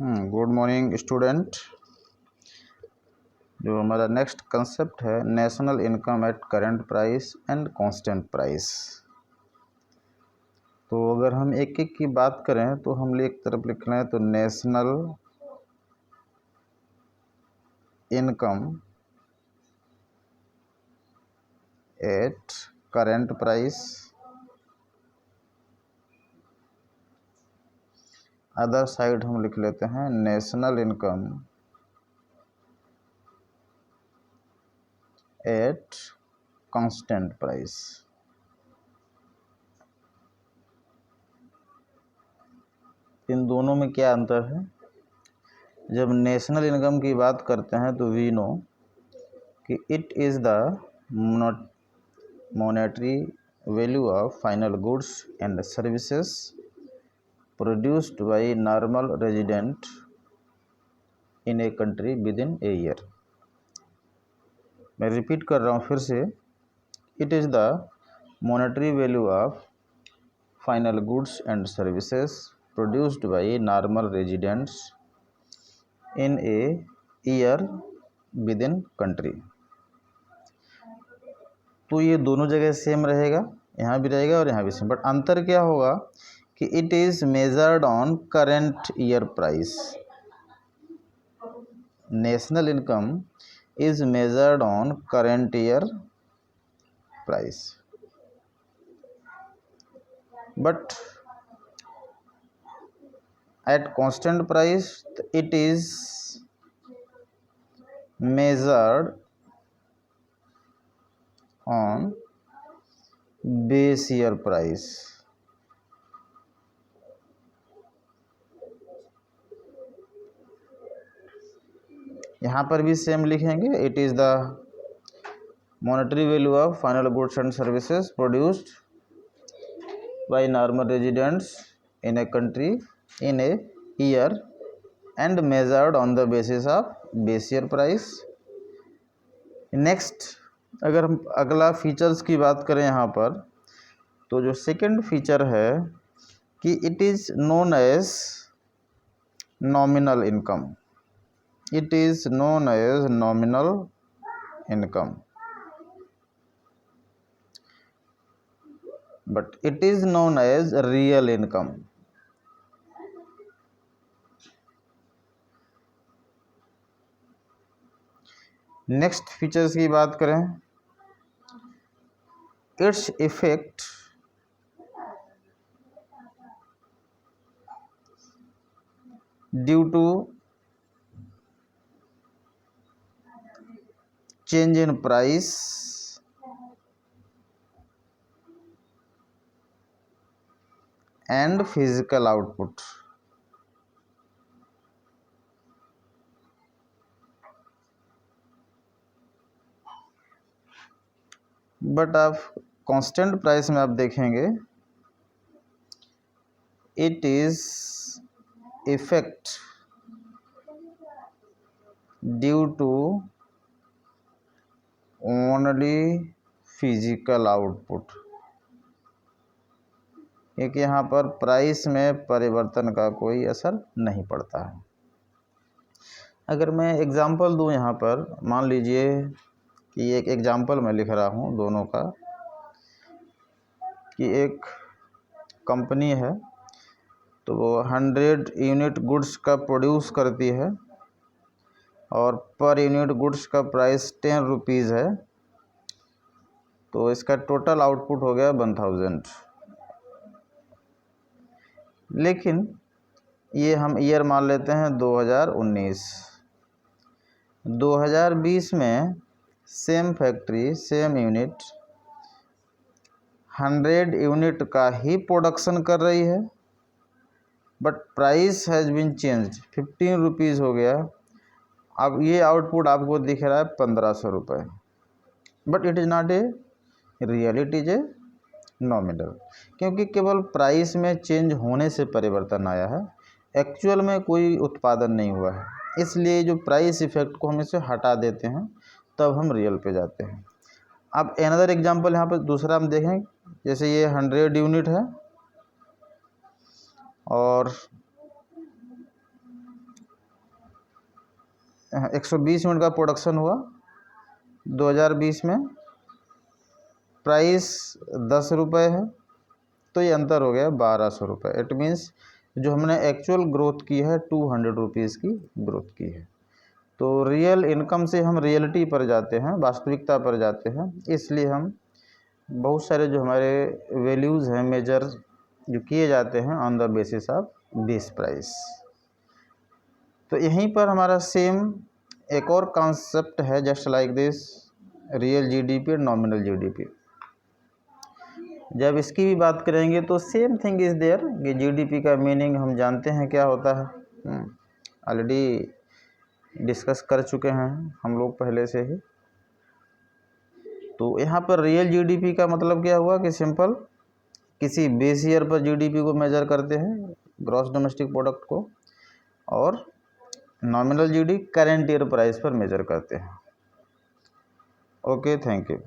Good morning student. जो हमारा next concept है national income at current price and constant price. तो अगर हम एक एक की बात करें तो हम एक तरफ लिख रहे हैं तो national income at current price, other side हम लिख लेते हैं national income at constant price. इन दोनों में क्या अंतर है? जब नेशनल इनकम की बात करते हैं तो वी नो कि it is the monetary value of final goods and services produced by normal resident in a country with in a year. मैं रिपीट कर रहा हूँ फिर से, it is the monetary value of final goods and services produced by normal residents in a year with in country. तो ये दोनों जगह सेम रहेगा, यहाँ भी रहेगा और यहाँ भी सेम, बट अंतर क्या होगा कि it is measured on current year price. National income is measured on current year price, but at constant price it is measured on base year price। यहाँ पर भी सेम लिखेंगे, it is the monetary value of final goods and services produced by normal residents in a country in a year and measured on the basis of base year price. Next, अगर हम अगला features की बात करें यहाँ पर, तो जो सेकंड फीचर है कि it is known as nominal income. It is known as nominal income, but it is known as real income। Next features की बात करें, it's effect due to change in price and physical output। But आप constant price में आप देखेंगे, it is effect due to only physical output, क्योंकि यहाँ पर प्राइस में परिवर्तन का कोई असर नहीं पड़ता है। अगर मैं एग्जांपल दूँ यहाँ पर, मान लीजिए कि एक एग्जांपल मैं लिख रहा हूँ दोनों का, कि एक कंपनी है तो वो 100 यूनिट गुड्स का प्रोड्यूस करती है और पर यूनिट गुड्स का प्राइस 10 रुपीज़ है, तो इसका टोटल आउटपुट हो गया 1000। लेकिन ये हम ईयर मान लेते हैं 2019। 2020 में same factory same unit 100 unit का ही प्रोडक्शन कर रही है, but price has been changed, 15 rupees हो गया। अब ये आउटपुट आपको दिख रहा है 1500 रुपये, but it is not a real, it is a nominal, क्योंकि केवल प्राइस में चेंज होने से परिवर्तन आया है, एक्चुअल में कोई उत्पादन नहीं हुआ है। इसलिए जो प्राइस इफेक्ट को हम इसे हटा देते हैं तब हम रियल पे जाते हैं। अब अनदर एग्जांपल यहाँ पर दूसरा हम देखें, जैसे ये 100 यूनिट है और 120 यूनिट का प्रोडक्शन हुआ 2020 में, प्राइस 10 रुपये है, तो ये अंतर हो गया 1200 रुपये। इट मीन्स जो हमने एक्चुअल ग्रोथ की है 200 रुपीज़ की ग्रोथ की है। तो रियल इनकम से हम रियलिटी पर जाते हैं, वास्तविकता पर जाते हैं, इसलिए हम बहुत सारे जो हमारे वैल्यूज़ हैं मेजर जो किए जाते हैं on the basis of base price. तो यहीं पर हमारा सेम एक और कॉन्सेप्ट है just like this, real GDP और नॉमिनल जीडीपी। जब इसकी भी बात करेंगे तो सेम थिंग इज़ देयर कि जीडीपी का मीनिंग हम जानते हैं क्या होता है, ऑलरेडी डिस्कस कर चुके हैं हम लोग पहले से ही। तो यहाँ पर रियल जीडीपी का मतलब क्या हुआ कि सिंपल किसी बेस ईयर पर जीडीपी को मेजर करते हैं, ग्रॉस डोमेस्टिक प्रोडक्ट को, और nominal GD current year price पर मेजर करते हैं। Okay, thank you.